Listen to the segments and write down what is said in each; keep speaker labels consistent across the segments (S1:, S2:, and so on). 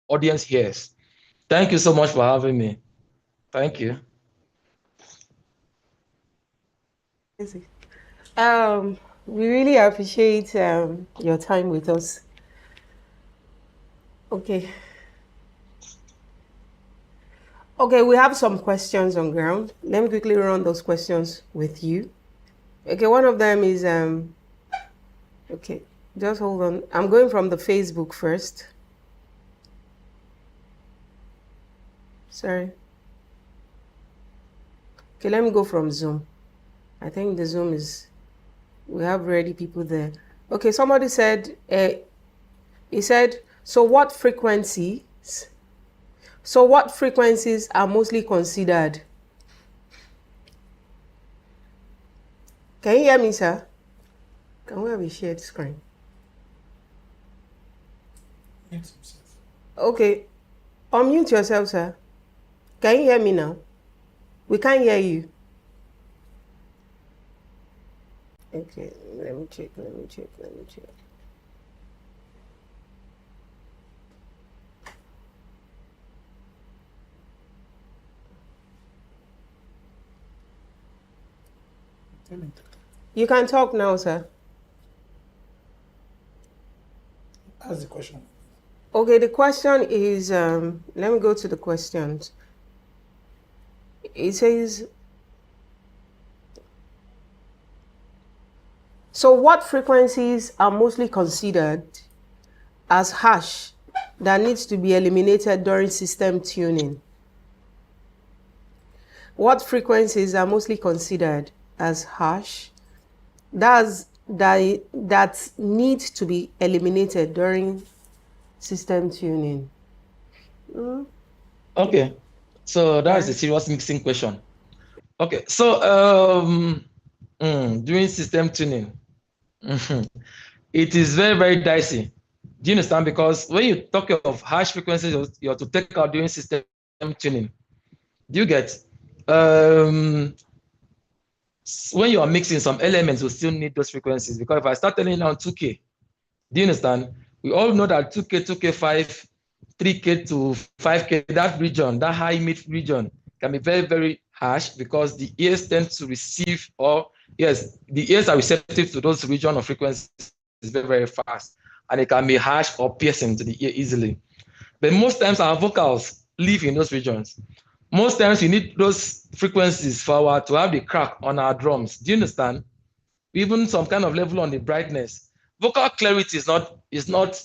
S1: audience hears. Thank you so much for having me. Thank you.
S2: We really appreciate your time with us. Okay. Okay, we have some questions on ground. Let me quickly run those questions with you. Okay, one of them is okay, just hold on. I'm going from the Facebook first. Sorry. Okay, let me go from Zoom. I think the Zoom is, we have already people there. Okay, somebody said, he said, so what frequencies are mostly considered? Can you hear me, sir? Can we have a shared screen?
S3: Yes.
S2: Okay, unmute yourself, sir. Can you hear me now? We can't hear you. Okay, let me check. You can talk now, sir.
S3: Ask the question.
S2: Okay, the question is, let me go to the questions. It says, so what frequencies are mostly considered as harsh that needs to be eliminated during system tuning? What frequencies are mostly considered as harsh that need to be eliminated during system tuning?
S1: Okay, so that's a serious mixing question. Okay, so doing system tuning, it is very, very dicey. Do you understand? Because when you talk of harsh frequencies, you have to take out during system tuning. Do you get? When you are mixing, some elements will still need those frequencies. Because if I start telling you now 2K, do you understand? We all know that 2K, 2K5, 3K to 5K, that region, that high mid region can be very, very harsh because the ears tend to receive, or yes, the ears are receptive to those region of frequencies very, very fast. And it can be harsh or piercing to the ear easily. But most times our vocals live in those regions. Most times we need those frequencies to have the crack on our drums. Do you understand? Even some kind of level on the brightness. Vocal clarity is not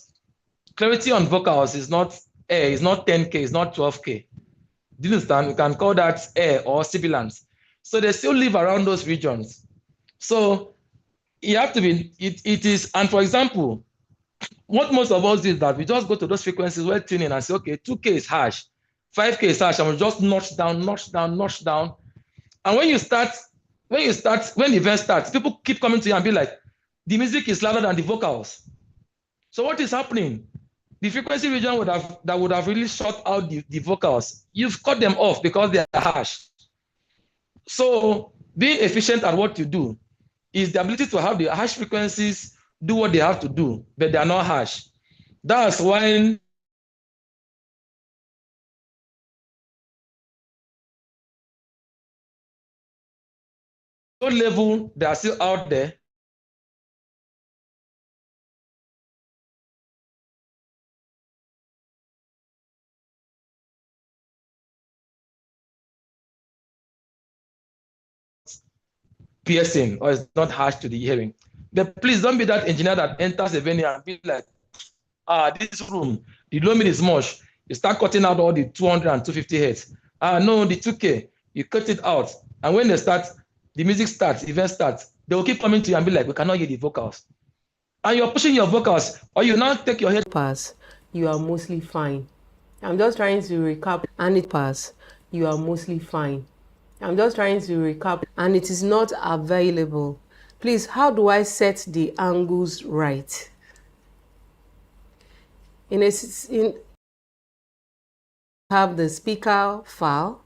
S1: clarity on vocals is not air, it's not 10K, it's not 12K. Do you understand? We can call that air or sibilance. So they still live around those regions. So you have to be, it is, and for example, what most of us do is that we just go to those frequencies we're tuning and say, okay, 2K is harsh, 5K is harsh, and we just notch down. And when the event starts, people keep coming to you and be like, the music is louder than the vocals. So what is happening? The frequency region would have really shut out the vocals. You've cut them off because they are harsh. So being efficient at what you do is the ability to have the harsh frequencies do what they have to do, but they are not harsh. That's when low level they are still out there. Piercing or it's not harsh to the hearing. But please don't be that engineer that enters a venue and be like, this room, the low mid is much. You start cutting out all the 200 and 250 hertz. No, the 2K, you cut it out. And when they start, the music starts, event starts, they will keep coming to you and be like, we cannot hear the vocals. And you're pushing your vocals, or you now take your head
S2: pass, you are mostly fine. I'm just trying to recap, and it pass, you are mostly fine. I'm just trying to recap, and it is not available. Please, how do I set the angles right? Have the speaker file,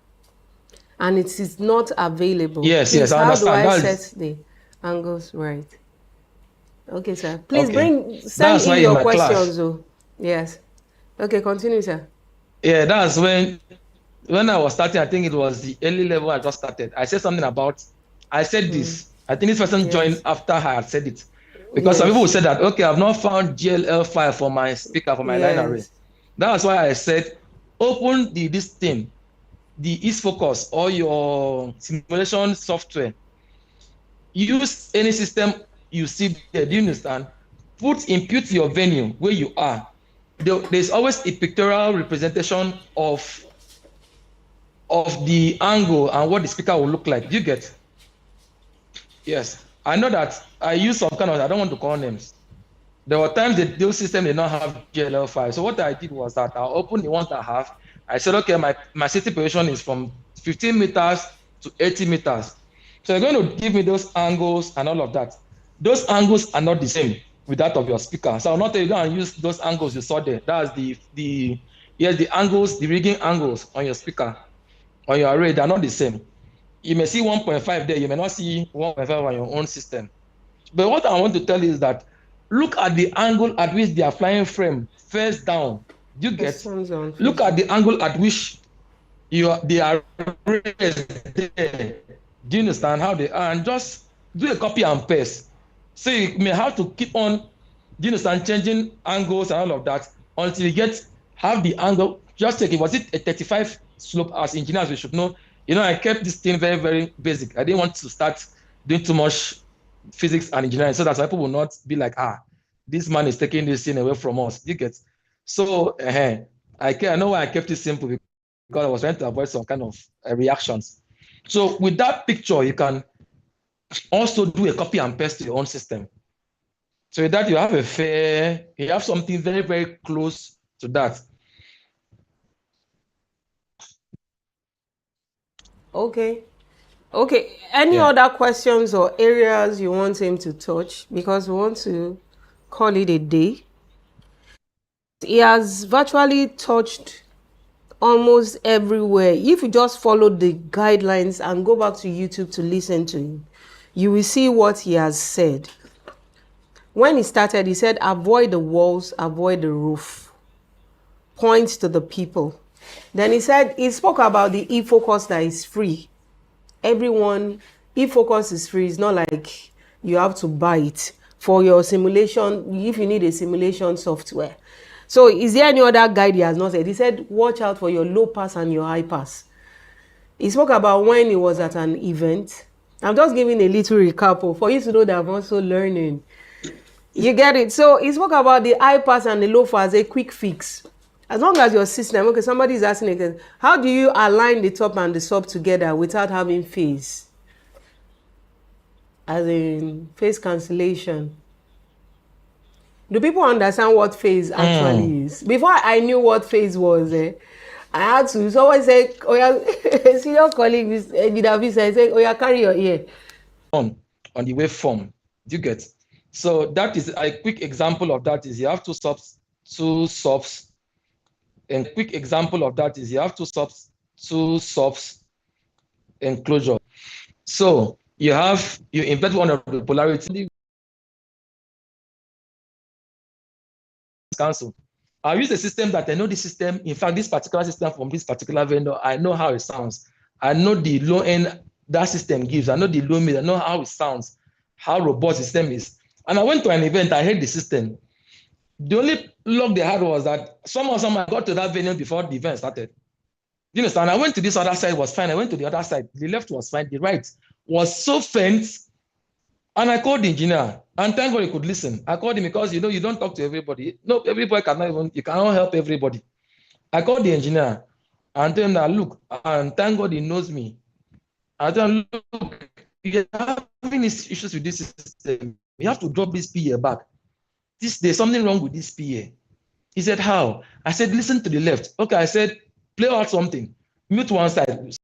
S2: and it is not available.
S1: Yes,
S2: please,
S1: yes, I understand.
S2: How do I set the angles right? Okay, sir. Please send in your questions. Oh, yes. Okay, continue, sir.
S1: Yeah, that's when I was starting. I think it was the early level I just started. I said something about. I said this. I think this person joined
S2: Yes.
S1: after I had said it, because some people
S2: Yes.
S1: said that, okay, I've not found GLL file for my speaker for my line array.
S2: Yes.
S1: That's why I said open this thing, the East Focus or your simulation software. Use any system you see there. Do you understand? Input your venue where you are. There's always a pictorial representation of the angle and what the speaker will look like. Do you get? Yes. I know that I use some kind of, I don't want to call names. There were times that those systems did not have GLL files. So what I did was that I opened the ones that I have. I said, okay, my city position is from 15 meters to 80 meters. So you're going to give me those angles and all of that. Those angles are not the same with that of your speaker. So I'll not tell you go and use those angles you saw there. That's the angles, the rigging angles on your speaker, on your array, they're not the same. You may see 1.5 there, you may not see 1.5 on your own system. But what I want to tell you is that look at the angle at which they are flying frame face down. Do you
S2: It
S1: get?
S2: sounds on
S1: Look at
S2: Facebook.
S1: the angle at which they are raised there. Do you understand how they are? And just do a copy and paste. So you may have to keep on, do you understand, changing angles and all of that until you have the angle. Just take it. Was it a 35 slope? As engineers, we should know. I kept this thing very, very basic. I didn't want to start doing too much physics and engineering so that people will not be like, this man is taking this thing away from us. You get? So I know why I kept it simple, because I was trying to avoid some kind of reactions. So with that picture, you can also do a copy and paste to your own system. So with that, you have something very, very close to that.
S2: Okay. Okay. Any
S1: Yeah.
S2: other questions or areas you want him to touch? Because we want to call it a day. He has virtually touched almost everywhere. If you just follow the guidelines and go back to YouTube to listen to him, you will see what he has said. When he started, he said, avoid the walls, avoid the roof. Point to the people. Then he spoke about the e-focus that is free. Everyone, e-focus is free. It's not like you have to buy it for your simulation, if you need a simulation software. So is there any other guide he has not said? He said, watch out for your low pass and your high pass. He spoke about when he was at an event. I'm just giving a little recap for you to know that I'm also learning. You get it? So he spoke about the high pass and the low pass, a quick fix. As long as your system, okay, somebody is asking again, how do you align the top and the sub together without having phase? As in phase cancellation. Do people understand what phase actually is? Before I knew what phase was, I had to, someone said, oh yeah, senior colleague, David said, oh yeah, carry your ear.
S1: On the waveform. Do you get? So that is a quick example of that is you have two subs. And quick example of that is you have two subs enclosure. So you invert one of the polarity cancel. I use a system that I know the system. In fact, this particular system from this particular vendor, I know how it sounds. I know the low end that system gives. I know the low mid. I know how it sounds, how robust the system is. And I went to an event. I heard the system. The only luck they had was that somehow I got to that venue before the event started. You understand? I went to this other side, was fine. I went to the other side. The left was fine. The right was so faint. And I called the engineer, and thank God he could listen. I called him because you don't talk to everybody. No, everybody you cannot help everybody. I called the engineer and told him that, look, and thank God he knows me. I told him, look, you're having issues with this system. You have to drop this PA back. There's something wrong with this PA. He said, how? I said, listen to the left. Okay, I said, play out something. Mute one side.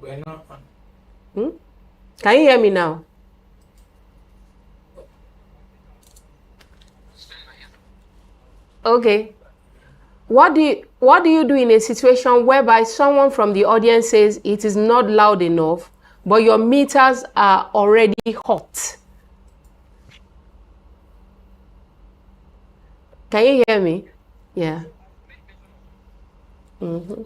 S3: We're not on.
S2: Can you hear me now? Okay. What do you do in a situation whereby someone from the audience says it is not loud enough, but your meters are already hot? Can you hear me? Yeah.
S3: I'm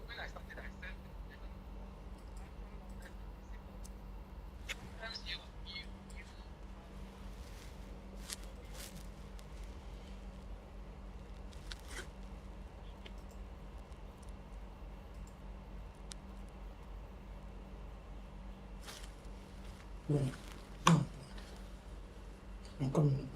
S3: coming.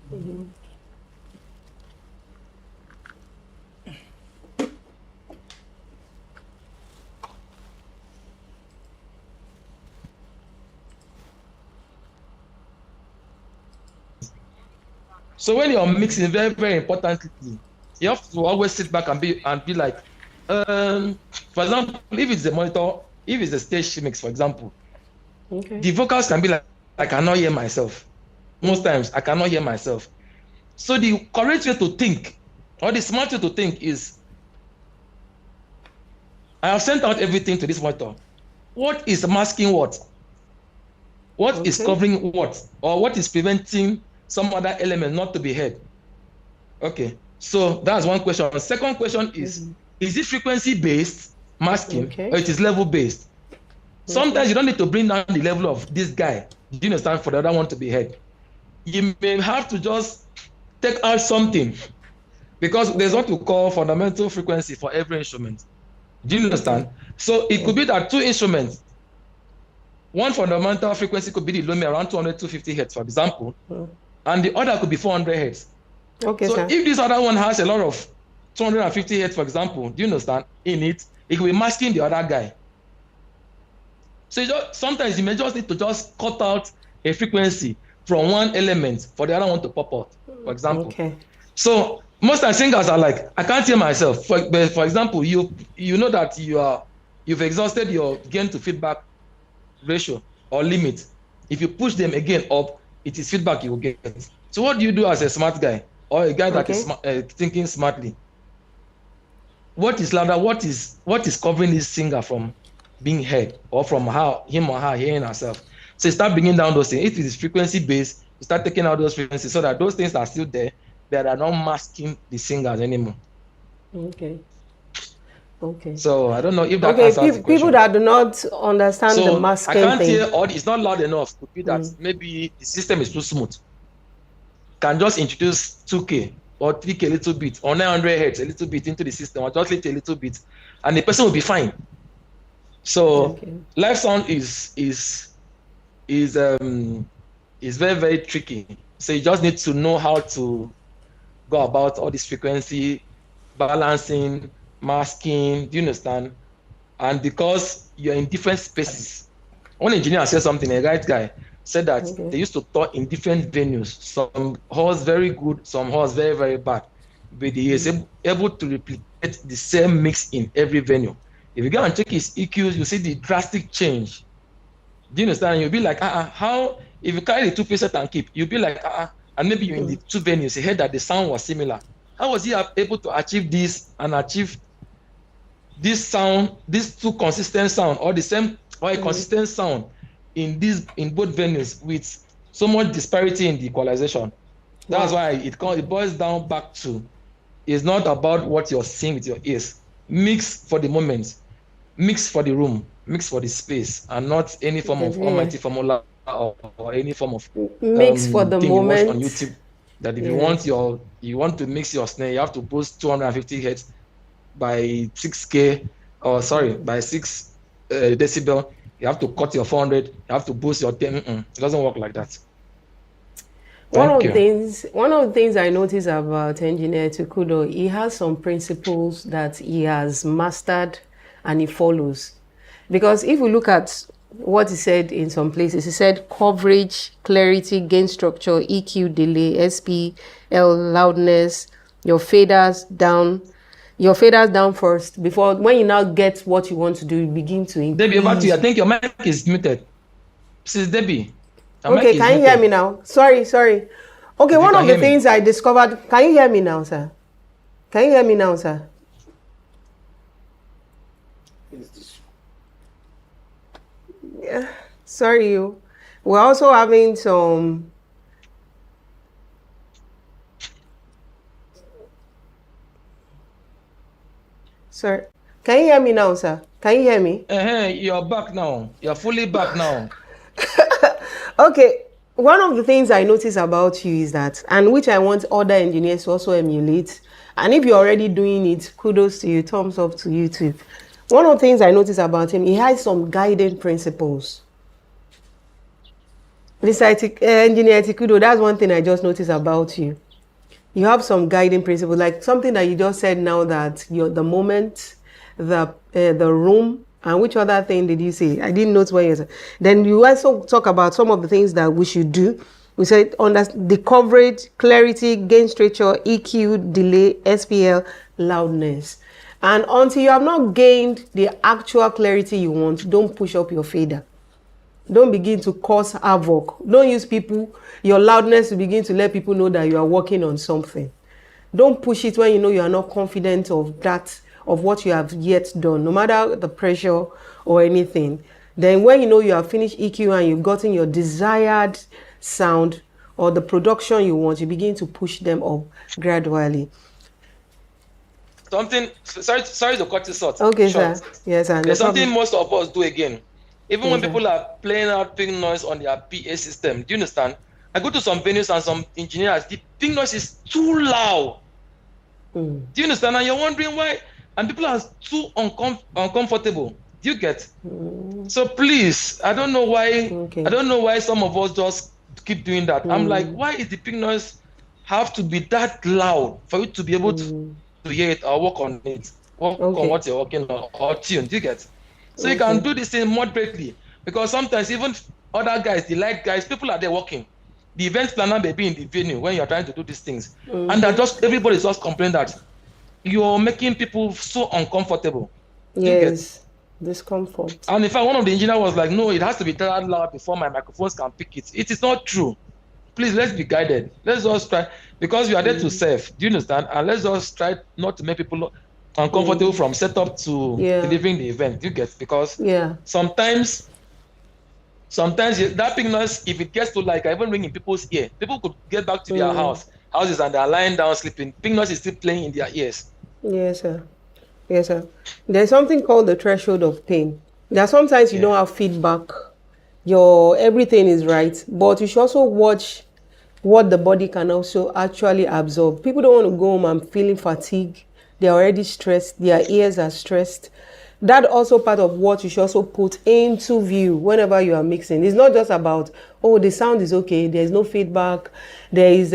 S1: So when you're mixing, very, very importantly, you have to always sit back and be like, for example, if it's a monitor, if it's a stage mix, for example, the vocals can be like, I cannot hear myself. Most times, I cannot hear myself. So the correct way to think, or the smart way to think is, I have sent out everything to this monitor. What is masking what? What is covering what? Or what is preventing some other element not to be heard? Okay, so that's one question. The second question is it frequency-based masking or it is level-based? Sometimes you don't need to bring down the level of this guy, do you understand, for the other one to be heard. You may have to just take out something because there's what we call fundamental frequency for every instrument. Do you understand? So it could be that two instruments, one fundamental frequency could be the low around 200, 250 hertz, for example, and the other could be 400 hertz. Okay, so if this other one has a lot of 250 hertz, for example, do you understand, in it, it will be masking the other guy. So sometimes you may just need to just cut out a frequency from one element for the other one to pop out, for example. Okay. So most of the singers are like, I can't hear myself. For example, you know that you've exhausted your gain to feedback ratio or limit. If you push them again up, it is feedback you will get. So what do you do as a smart guy or a guy that is thinking smartly? What is louder? What is covering this singer from being heard or from him or her hearing herself? So you start bringing down those things. If it is frequency based, you start taking out those frequencies so that those things are still there. They are not masking the singers anymore. Okay. So I don't know if that answers the question.
S2: People that do not understand the masking thing.
S1: I can't hear, or it's not loud enough. Could be that maybe the system is too smooth. Can just introduce 2K or 3K a little bit or 900 hertz a little bit into the system or just a little bit, and the person will be fine. So live sound is very, very tricky. So you just need to know how to go about all this frequency balancing, masking, do you understand? And because you're in different spaces, one engineer said something, a right guy said that they used to tour in different venues, some halls very good, some halls very, very bad, but he is able to replicate the same mix in every venue. If you go and check his EQs, you see the drastic change. Do you understand? You'll be like, how, if you carry the two-piece set and keep, you'll be like, and maybe you're in the two venues, you heard that the sound was similar. How was he able to achieve this and achieve this sound, these two consistent sound, or the same, or a consistent sound in both venues with so much disparity in the equalization? That's why it boils down back to, it's not about what you're seeing with your ears. Mix for the moment, mix for the room, mix for the space, and not any form of almighty formula or any form of
S2: mix for the moment
S1: on YouTube. That if you want to mix your snare, you have to boost 250 hertz by 6K, or sorry, by 6 decibel. You have to cut your 400. You have to boost your 10. It doesn't work like that.
S2: One of the things I notice about Engineer Etukudo, he has some principles that he has mastered and he follows. Because if we look at what he said in some places, he said coverage, clarity, gain structure, EQ, delay, SPL, loudness, your faders down, your faders down first before when you now get what you want to do, you begin to increase.
S1: Debbie, over to you. I think your mic is muted. Mrs. Debbie.
S2: Okay, can you hear me now? Sorry. Okay, one of the things I discovered. Can you hear me now, sir? Can you hear me now, sir? Yeah, sorry, you. We're also having some. Sir, can you hear me now, sir? Can you hear me?
S1: You're back now. You're fully back now.
S2: Okay, one of the things I notice about you is that, and which I want other engineers to also emulate, and if you're already doing it, kudos to you, thumbs up to you too. One of the things I notice about him, he has some guiding principles. Engineer Etikudo, that's one thing I just noticed about you. You have some guiding principles, like something that you just said now, that the moment, the room, and which other thing did you say? I didn't note what you said. Then you also talk about some of the things that we should do. We said on the coverage, clarity, gain structure, EQ, delay, SPL, loudness. And until you have not gained the actual clarity you want, don't push up your fader. Don't begin to cause havoc. Don't use your loudness to begin to let people know that you are working on something. Don't push it when you know you are not confident of what you have yet done, no matter the pressure or anything. Then when you know you have finished EQ and you've gotten your desired sound or the production you want, you begin to push them up gradually.
S1: Sorry to cut you short.
S2: Okay, short. Sir. Yes, sir.
S1: There's something most of us do again. Even when people are playing out ping noise on their PA system, do you understand? I go to some venues and some engineers, the ping noise is too loud. Do you understand? And you're wondering why? And people are too uncomfortable. Do you get? So please, I don't know why. Okay. I don't know why some of us just keep doing that. I'm like, why is the ping noise have to be that loud for you to be able to hear it or work on it? Work on what you're working on or tune. Do you get? So you can do this thing moderately, because sometimes even other guys, the light guys, people are there working. The event planner may be in the venue when you're trying to do these things, and that everybody's just complaining that you're making people so uncomfortable.
S2: Yes, discomfort.
S1: And in fact, one of the engineers was like, "No, it has to be that loud before my microphones can pick it." It is not true. Please, let's be guided. Let's just try, because we are there to serve. Do you understand? And let's just try not to make people uncomfortable from setup to delivering the event. You get? Because sometimes that ping noise, if it gets to like even ring in people's ear, people could get back to their houses and they're lying down sleeping. Ping noise is still playing in their ears.
S2: Yes, sir. Yes, sir. There's something called the threshold of pain. There are sometimes you don't have feedback. Everything is right, but you should also watch what the body can also actually absorb. People don't want to go home and feeling fatigued. They're already stressed. Their ears are stressed. That also part of what you should also put into view whenever you are mixing. It's not just about, oh, the sound is okay, there's no feedback, there is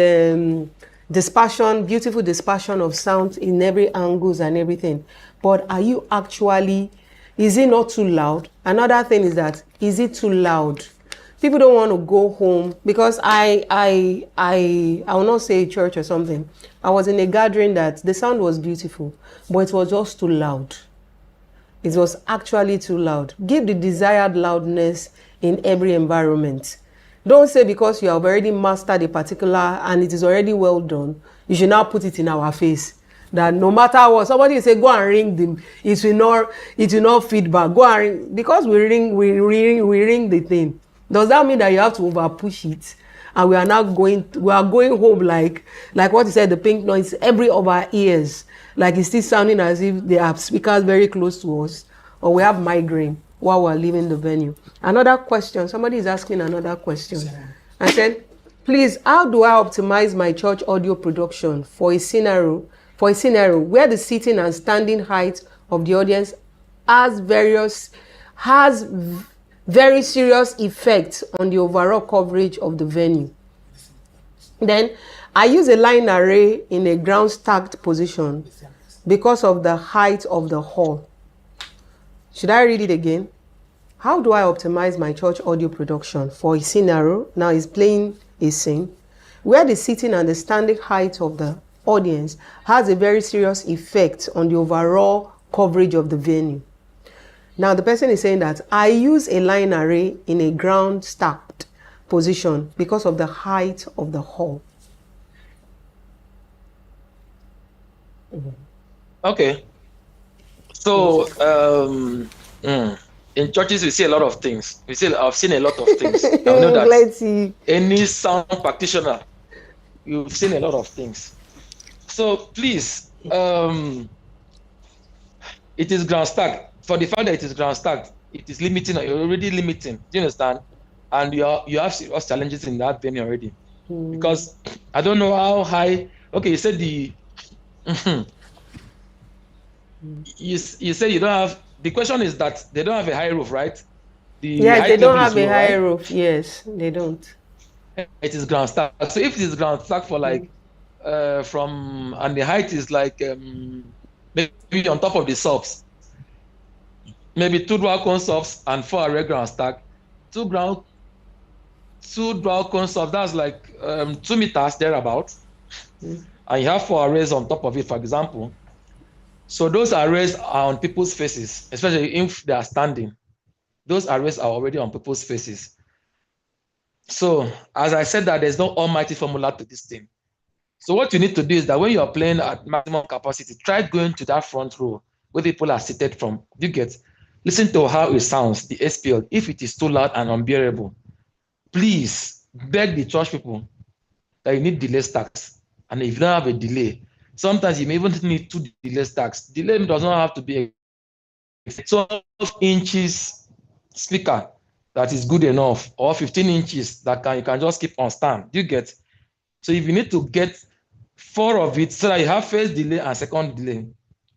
S2: dispersion, beautiful dispersion of sound in every angles and everything. But are you actually, is it not too loud? Another thing is that, is it too loud? People don't want to go home, because I will not say church or something. I was in a gathering that the sound was beautiful, but it was just too loud. It was actually too loud. Give the desired loudness in every environment. Don't say because you have already mastered a particular and it is already well done, you should now put it in our face. That no matter what, somebody will say, go and ring them. It will not feedback. Go and ring, because we ring the thing. Does that mean that you have to over push it? And we are going home like what you said, the pink noise every of our ears, like it's still sounding as if they have speakers very close to us, or we have migraine while we're leaving the venue. Another question, somebody is asking another question. I said, please, how do I optimize my church audio production for a scenario where the sitting and standing height of the audience has very serious effects on the overall coverage of the venue? Then I use a line array in a ground stacked position because of the height of the hall. Should I read it again? How do I optimize my church audio production for a scenario? Now it's playing a scene where the sitting and the standing height of the audience has a very serious effect on the overall coverage of the venue. Now the person is saying that I use a line array in a ground stacked position because of the height of the hall.
S1: Okay. So in churches we see a lot of things. I've seen a lot of things. I know that
S2: Let's see.
S1: any sound practitioner, you've seen a lot of things. So please, it is ground stacked. For the fact that it is ground stacked, it is limiting. You're already limiting. Do you understand? And you have serious challenges in that venue already. Because I don't know how high. Okay, you said the. you said you don't have. The question is that they don't have a high roof, right?
S2: Yes, they don't have a high roof. Yes, they don't.
S1: It is ground stacked. So if it is ground stacked for like from, and the height is like maybe on top of the subs, maybe 2 dual cone subs and 4 array ground stack, 2 dual cone subs, that's like 2 meters thereabout, and you have 4 arrays on top of it, for example. So those arrays are on people's faces, especially if they are standing. Those arrays are already on people's faces. So as I said, that there's no almighty formula to this thing. So what you need to do is that when you're playing at maximum capacity, try going to that front row where people are seated from. You get, listen to how it sounds, the SPL. If it is too loud and unbearable, please beg the church people that you need delay stacks. And if you don't have a delay, sometimes you may even need 2 delay stacks. Delay does not have to be a 12 inches speaker that is good enough, or 15 inches that you can just keep on stand. Do you get? So if you need to get 4 of it so that you have first delay and second delay,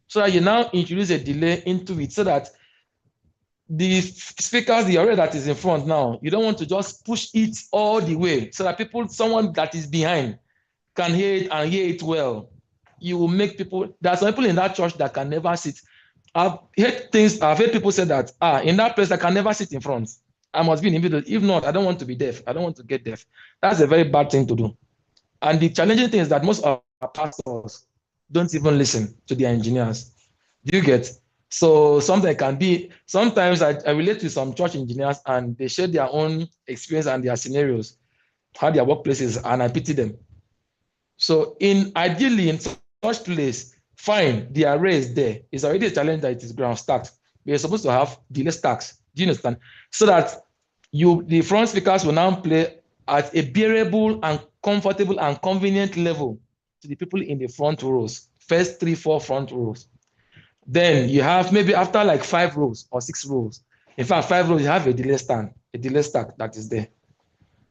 S1: so that you now introduce a delay into it so that the speakers, the array that is in front now, you don't want to just push it all the way so that someone that is behind can hear it and hear it well. You will make people, there are some people in that church that can never sit. I've heard people say that, in that place I can never sit in front. I must be in the middle. If not, I don't want to be deaf. I don't want to get deaf. That's a very bad thing to do. And the challenging thing is that most of our pastors don't even listen to their engineers. Do you get? So something can be, sometimes I relate to some church engineers and they share their own experience and their scenarios, how their workplaces, and I pity them. So ideally in such place, fine, the array is there. It's already a challenge that it is ground stacked. We're supposed to have delay stacks. Do you understand? So that the front speakers will now play at a bearable and comfortable and convenient level to the people in the front rows, first 3, 4 front rows. Then you have maybe after like 5 rows or 6 rows, in fact 5 rows, you have a delay stack that is there.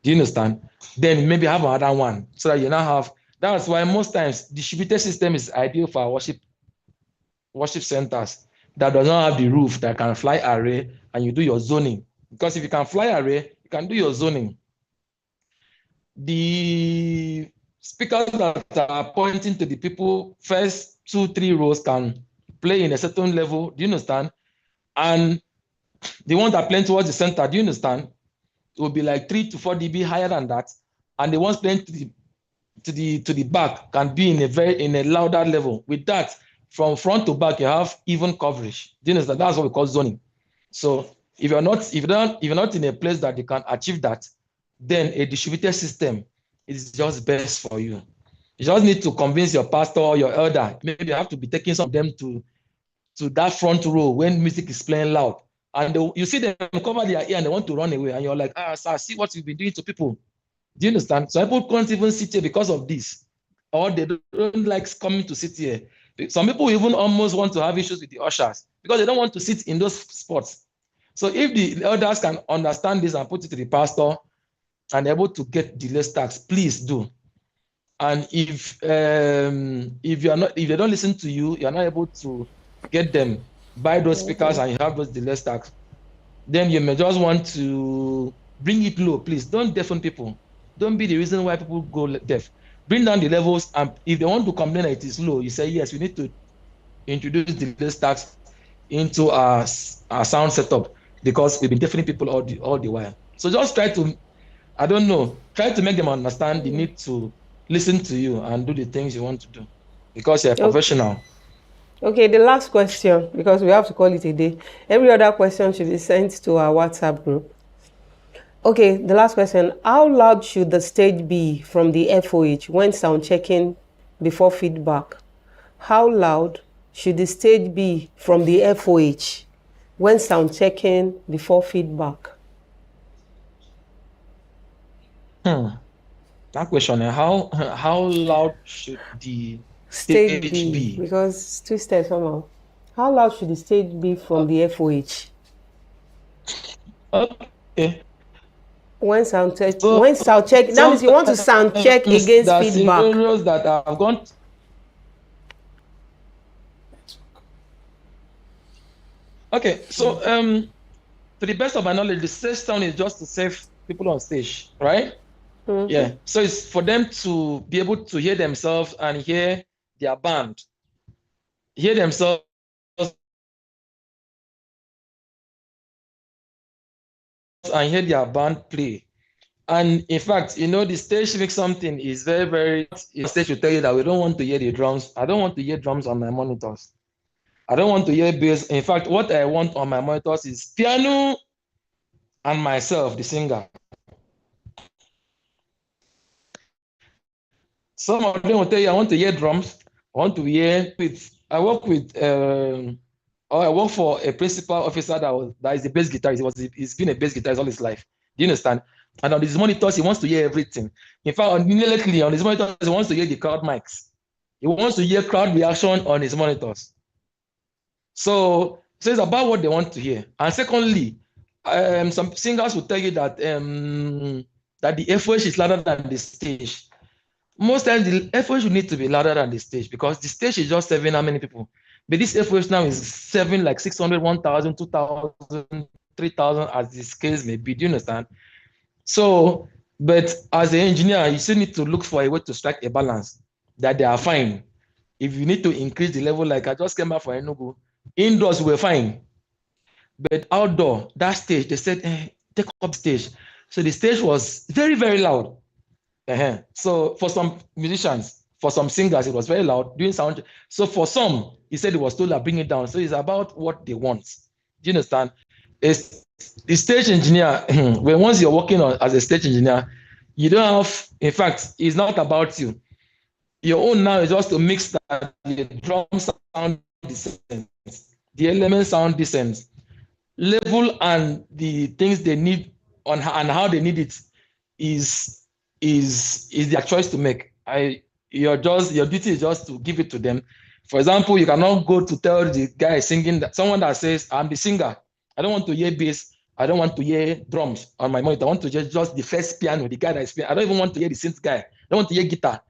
S1: Do you understand? Then maybe have another one so that you now have. That's why most times distributed system is ideal for worship centers that does not have the roof that can fly array and you do your zoning. Because if you can fly array, you can do your zoning. The speakers that are pointing to the people first 2, 3 rows can play in a certain level. Do you understand? And the ones that play towards the center, do you understand? It will be like 3 to 4 dB higher than that. And the ones playing to the back can be in a louder level. With that, from front to back, you have even coverage. Do you understand? That's what we call zoning. So if you're not in a place that you can achieve that, then a distributed system is just best for you. You just need to convince your pastor or your elder. Maybe you have to be taking some of them to that front row when music is playing loud. And you see them cover their ear and they want to run away. And you're like, sir, see what you've been doing to people. Do you understand? So people can't even sit here because of this. Or they don't like coming to sit here. Some people even almost want to have issues with the ushers because they don't want to sit in those spots. So if the elders can understand this and put it to the pastor and able to get delay stacks, please do. And if they don't listen to you, you're not able to get them, buy those speakers and you have those delay stacks, then you may just want to bring it low. Please don't deafen people. Don't be the reason why people go deaf. Bring down the levels, and if they want to complain that it is low, you say yes, we need to introduce delay stacks into our sound setup because we've been deafening people all the while. So just try to, try to make them understand the need to listen to you and do the things you want to do because you're a professional.
S2: Okay, the last question, because we have to call it a day. Every other question should be sent to our WhatsApp group. Okay, the last question. How loud should the stage be from the FOH when sound checking before feedback? How loud should the stage be from the FOH when sound checking before feedback?
S1: That question, how loud should the
S2: Stage
S1: stage
S2: B,
S1: be?
S2: because it's twisted somehow. How loud should the stage be from the FOH?
S1: Okay.
S2: When sound check,
S1: So
S2: that means you want to sound check against
S1: there are
S2: feedback.
S1: scenarios that I've gone. Okay, so to the best of my knowledge, the stage sound is just to save people on stage, right? Yeah. So it's for them to be able to hear themselves and hear their band, hear themselves and hear their band play. And in fact, the stage mix something is very, very. The stage will tell you that we don't want to hear the drums. I don't want to hear drums on my monitors. I don't want to hear bass. In fact, what I want on my monitors is piano and myself, the singer. Some of them will tell you, I want to hear drums. I want to hear with. I work with. Or I work for a principal officer that is a bass guitarist. He's been a bass guitarist all his life. Do you understand? And on his monitors, he wants to hear everything. In fact, lately on his monitors, he wants to hear the crowd mics. He wants to hear crowd reaction on his monitors. So it's about what they want to hear. And secondly, some singers will tell you that that the FOH is louder than the stage. Most times the FOH will need to be louder than the stage because the stage is just serving how many people? But this FOH now is serving like 600, 1,000, 2,000, 3,000 as this case may be. Do you understand? So, but as an engineer, you still need to look for a way to strike a balance that they are fine. If you need to increase the level, like I just came back for Enugu, indoors we were fine. But outdoor, that stage, they said, take up stage. So the stage was very, very loud. So for some musicians, for some singers, it was very loud doing sound. So for some, he said it was told to bring it down. So it's about what they want. Do you understand? The stage engineer, when once you're working as a stage engineer, you don't have, in fact, it's not about you. Your own now is just to mix that the drum sound decent, the element sound decent, level and the things they need and how they need it is their choice to make. Your duty is just to give it to them. For example, you cannot go to tell the guy singing that someone that says, I'm the singer. I don't want to hear bass. I don't want to hear drums on my monitor. I want to hear just the first piano, the guy that is playing. I don't even want to hear the synth guy. I don't want to hear guitar.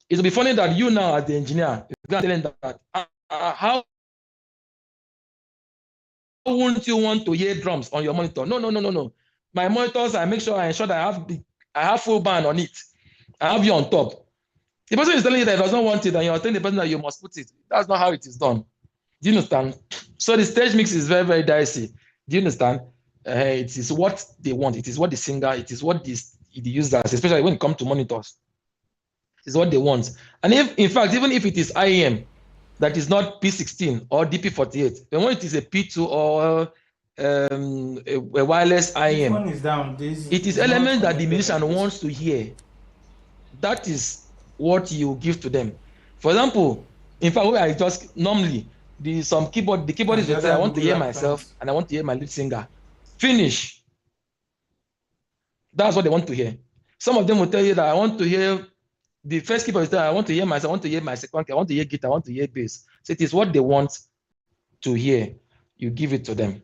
S1: It will be funny that you now as the engineer, you're going to tell them that how wouldn't you want to hear drums on your monitor? No. My monitors, I make sure I ensure that I have full band on it. I have you on top. The person is telling you that he doesn't want it, and you're telling the person that you must put it. That's not how it is done. Do you understand? So the stage mix is very, very dicey. Do you understand? It is what they want. It is what the singer, it is what the users, especially when it comes to monitors, is what they want. And if, in fact, even if it is IEM, that is not P16 or DP48, then when it is a P2 or a wireless IEM,
S3: This one is down.
S1: it is elements that the musician wants to hear. That is what you give to them. For example, in fact, I just normally the keyboardist will say, I want to hear myself and I want to hear my lead singer. Finish. That's what they want to hear. Some of them will tell you that I want to hear the first keyboard is that I want to hear myself, I want to hear my second key, I want to hear guitar, I want to hear bass. So it is what they want to hear. You give it to them.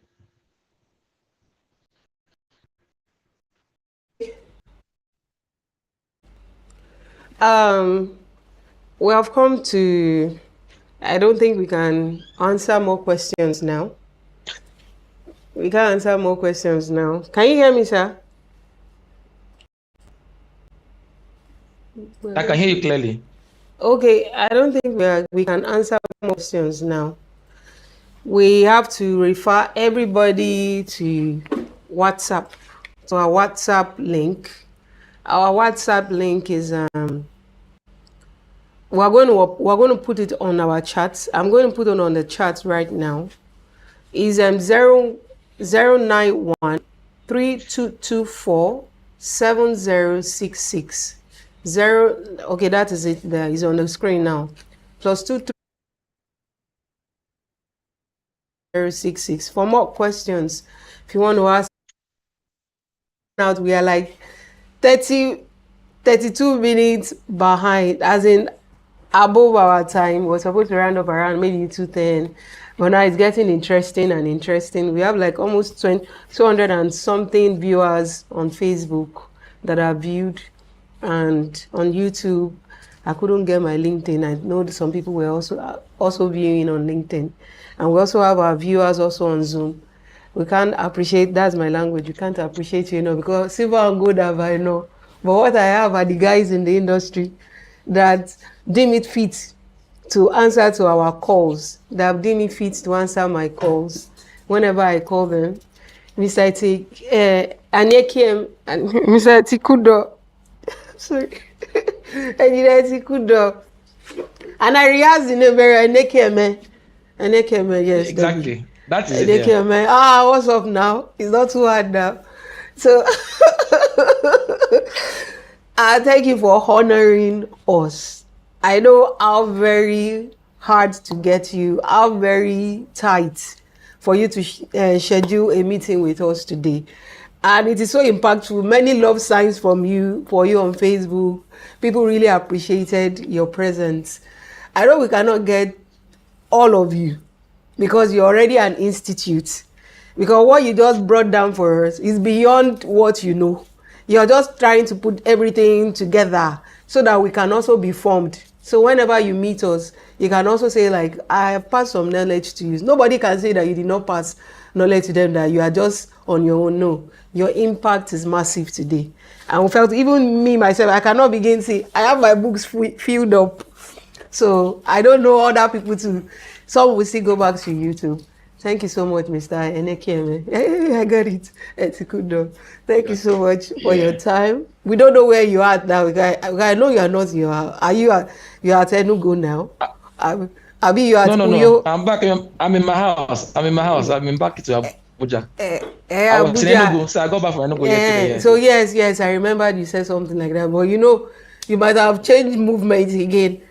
S2: We have come to, I don't think we can answer more questions now. We can't answer more questions now. Can you hear me, sir?
S1: I can hear you clearly.
S2: Okay, I don't think we can answer more questions now. We have to refer everybody to WhatsApp, to our WhatsApp link. Our WhatsApp link is we're going to put it on our chat. I'm going to put it on the chat right now. Is 091 3224 7066. Okay, that is it there. It's on the screen now. Plus 23066. For more questions, if you want to ask out, we are like 32 minutes behind, as in above our time. We're supposed to round up around maybe 2:10, but now it's getting interesting and interesting. We have like almost 200 and something viewers on Facebook that are viewed, and on YouTube. I couldn't get my LinkedIn. I know some people were also viewing on LinkedIn, and we also have our viewers also on Zoom. We can't appreciate, that's my language, you can't appreciate, because silver and gold have I know. But what I have are the guys in the industry that deem it fit to answer to our calls, that deem it fit to answer my calls whenever I call them. Mr. ANIEKEME Mr. Etikudo. Sorry. Etikudo. And I rehearsed the name very ANIEKEME. ANIEKEME, yes.
S1: Exactly.
S2: Debbie.
S1: That is it.
S2: Yeah. What's up now? It's not too hard now. So thank you for honoring us. I know how very hard to get you, how very tight for you to schedule a meeting with us today. And it is so impactful. Many love signs for you on Facebook. People really appreciated your presence. I know we cannot get all of you, because you're already an institute. Because what you just brought down for us is beyond what you know. You're just trying to put everything together so that we can also be formed. So whenever you meet us, you can also say like, I have passed some knowledge to you. Nobody can say that you did not pass knowledge to them, that you are just on your own. No, your impact is massive today. And we felt, even me, myself, I cannot begin to say, I have my books filled up. So I don't know other people too. Some will still go back to YouTube. Thank you so much, Mr. ANIEKEME. Hey, I got it. Etikudo. Thank you so much for your time. We don't know where you are now. I know you are not. You are at Enugu now? Abi, you are at Uyo?
S1: No. I'm back. I'm in my house. I'm back to Abuja. I was in Enugu, so I got back from Enugu yesterday.
S2: Yeah. So yes, I remember you said something like that. But you might have changed movements again.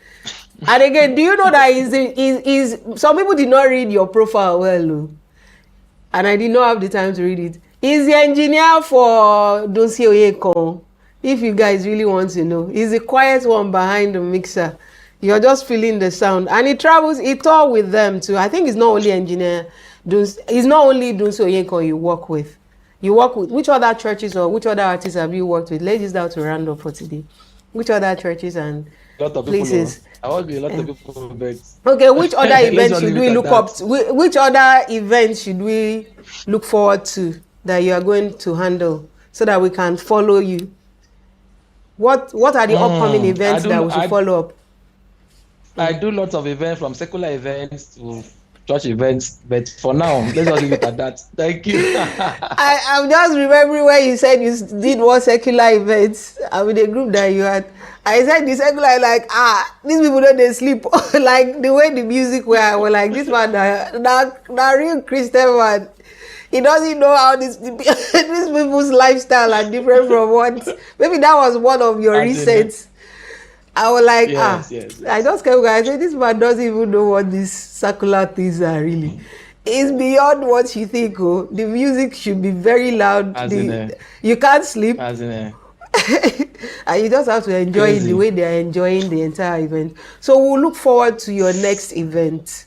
S2: And again, do you know that is some people did not read your profile well, and I did not have the time to read it. He's the engineer for Dunsi Oyekon. If you guys really want to know, he's the quiet one behind the mixer. You're just feeling the sound, and he tours with them too. I think it's not only engineer. It's not only Dunsi Oyekon you work with. You work with which other churches or which other artists have you worked with? Let's use that to round up for today. Which other churches and places?
S1: I want a lot of people, but
S2: okay, which other events should we look up to? Which other events should we look forward to that you are going to handle so that we can follow you? What are the upcoming events that we should follow up?
S1: I do lots of events, from secular events to church events, but for now, let's just leave it at that. Thank you.
S2: I'm just remembering where you said you did one secular events. I'm in a group that you had. I said the secular, like, these people don't they sleep. Like the way the music were like, this man, the real Christian man. He doesn't know how these people's lifestyle are different from what. Maybe that was one of your resets. I was like, yes. I just kept going. I said, this man doesn't even know what these circular things are really. It's beyond what you think. The music should be very loud. You can't sleep. And you just have to enjoy it the way they are enjoying the entire event. So we'll look forward to your next event.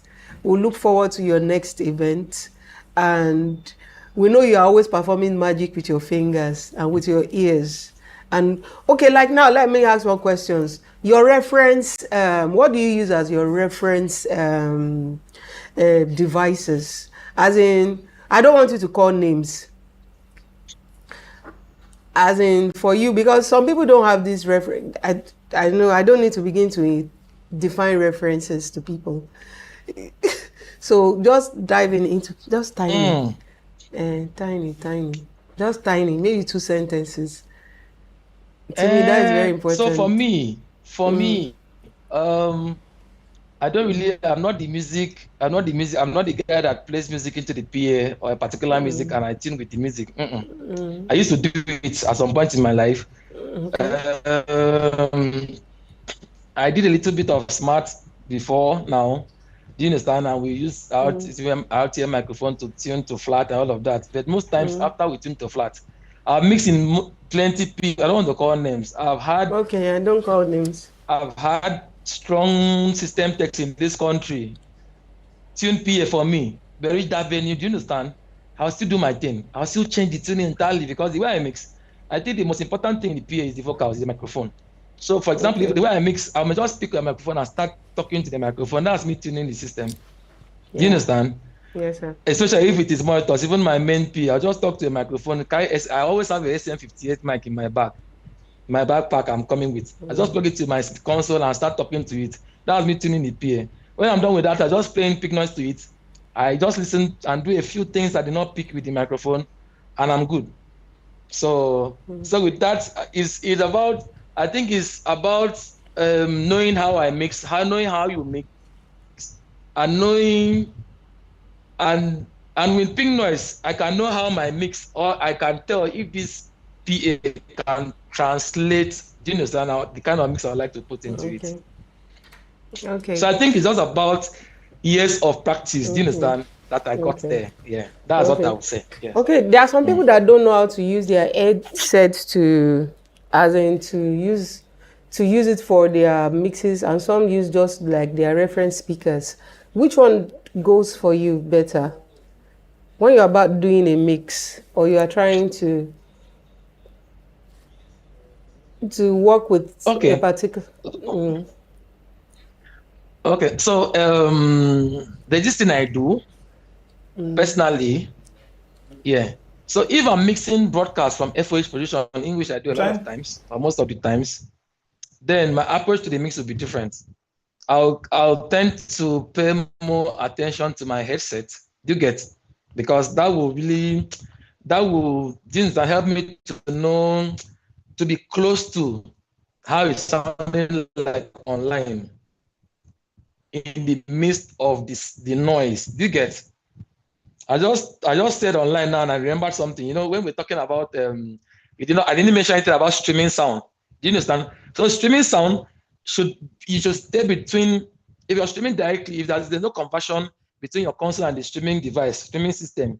S2: And we know you're always performing magic with your fingers and with your ears. And okay, like now, let me ask one question. Your reference, what do you use as your reference devices? As in, I don't want you to call names. As in, for you, because some people don't have this reference. I know I don't need to begin to define references to people. So just diving into, just tiny, just tiny, maybe 2 sentences. To me, that is very important.
S1: So for me, I don't really. I'm not the music. I'm not the guy that plays music into the PA or a particular music and I tune with the music. I used to do it at some point in my life.
S2: Okay.
S1: Um, I did a little bit of smart before now. Do you understand? And we use RTM microphone to tune to flat and all of that. But most times after we tune to flat, I'm mixing plenty people. I don't want to call names.
S2: Okay, I don't call names.
S1: I've had strong system techs in this country tune PA for me, but reach that venue. Do you understand? I'll still do my thing. I'll still change the tuning entirely because the way I mix, I think the most important thing in the PA is the vocals, the microphone. So, for example, if the way I mix, I may just pick a microphone and start talking to the microphone. That's me tuning the system. Do you understand?
S2: Yes, sir.
S1: Especially if it is monitors, even my main P, I'll just talk to a microphone. I always have a SM58 mic in my bag. My backpack I'm coming with. I just plug it to my console and start talking to it. That's me tuning the PA. When I'm done with that, I just play pick noise to it. I just listen and do a few things I did not pick with the microphone, and I'm good. So with that, is about. I think it's about knowing how I mix, knowing how you mix, and knowing and with pink noise, I can know how my mix, or I can tell if this PA can translate. Do you understand how the kind of mix I like to put into it?
S2: Okay.
S1: So I think it's just about years of practice. Do you understand that I got there? Yeah, that's what I would say. Yes.
S2: Okay, there are some people that don't know how to use their headsets to use it for their mixes, and some use just like their reference speakers. Which one goes for you better when you're about doing a mix or you are trying to work with a particular?
S1: Okay, so there's this thing I do personally. Yeah. So if I'm mixing broadcast from FOH position, in which I do a lot of times, or most of the times, then my approach to the mix will be different. I'll tend to pay more attention to my headset. Do you get? Because that will help me to know, to be close to how it's sounding like online in the midst of the noise. Do you get? I just said online now and I remembered something. You know, when we're talking about I didn't mention anything about streaming sound. Do you understand? So streaming sound should stay between, if you're streaming directly, if there's no conversion between your console and the streaming device, streaming system,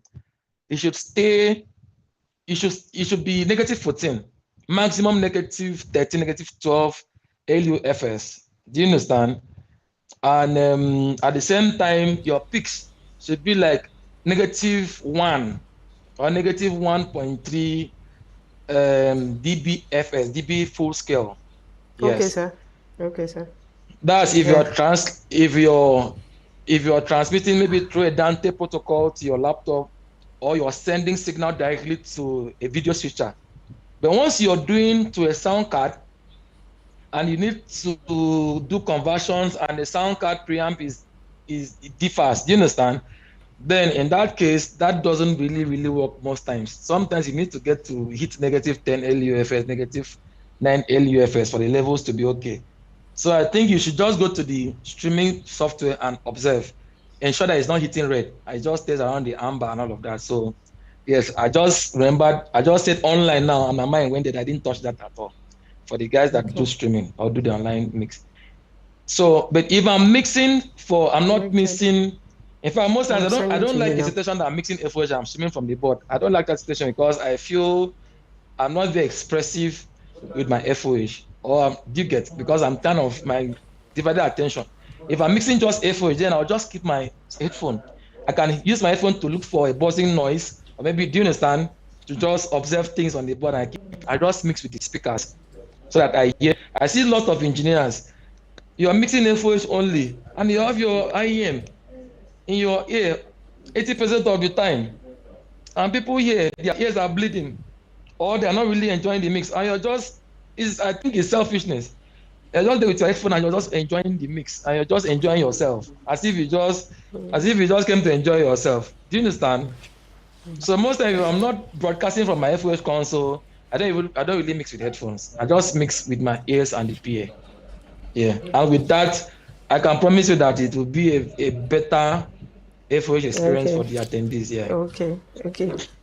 S1: it should stay, it should be -14, maximum -13, -12 LUFS. Do you understand? And at the same time, your peaks should be like -1 or -1.3 dBFS, dB full scale. Yes.
S2: Okay, sir.
S1: That's if you're transmitting maybe through a Dante protocol to your laptop, or you're sending signal directly to a video switcher. But once you're doing to a sound card and you need to do conversions and the sound card preamp it differs, do you understand? Then in that case, that doesn't really work most times. Sometimes you need to get to hit -10 LUFS, -9 LUFS for the levels to be okay. So I think you should just go to the streaming software and observe. Ensure that it's not hitting red. I just stays around the amber and all of that. So yes, I just said online now, and my mind went there. I didn't touch that at all for the guys that do streaming or do the online mix. So, but if I'm mixing I'm not mixing. In fact, most times I don't like the situation that I'm mixing FOH, I'm streaming from the board. I don't like that situation because I feel I'm not very expressive with my FOH. Or do you get? Because I'm kind of my divided attention. If I'm mixing just FOH, then I'll just keep my headphone. I can use my headphone to look for a buzzing noise, or maybe, do you understand, to just observe things on the board. I just mix with the speakers so that I hear. I see lots of engineers. You are mixing FOH only, and you have your IEM in your ear 80% of the time, and people here, their ears are bleeding, or they are not really enjoying the mix, and I think it's selfishness. You're just there with your headphone and you're just enjoying the mix, and you're just enjoying yourself as if you just came to enjoy yourself. Do you understand? So most times, if I'm not broadcasting from my FOH console, I don't really mix with headphones. I just mix with my ears and the PA. Yeah, and with that, I can promise you that it will be a better FOH experience
S2: Okay.
S1: for the attendees. Yeah.
S2: Okay.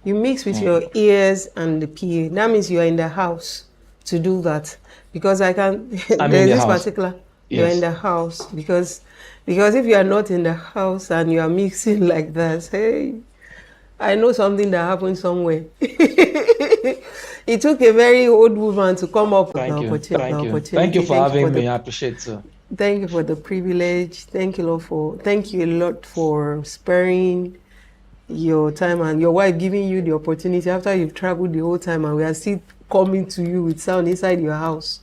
S2: You mix with your ears and the PA. That means you are in the house to do that. Because I can,
S1: I'm in
S2: there's
S1: the
S2: this
S1: house.
S2: particular, you're in
S1: Yes.
S2: the house. Because if you are not in the house and you are mixing like that, hey, I know something that happened somewhere. It took a very old woman to come up with the
S1: Thank you.
S2: opportunity.
S1: Thank you for
S2: Thank you for
S1: having me.
S2: the
S1: I appreciate it.
S2: Thank you for the privilege. Thank you a lot for sparing your time and your wife giving you the opportunity after you've traveled the whole time and we are still coming to you with sound inside your house.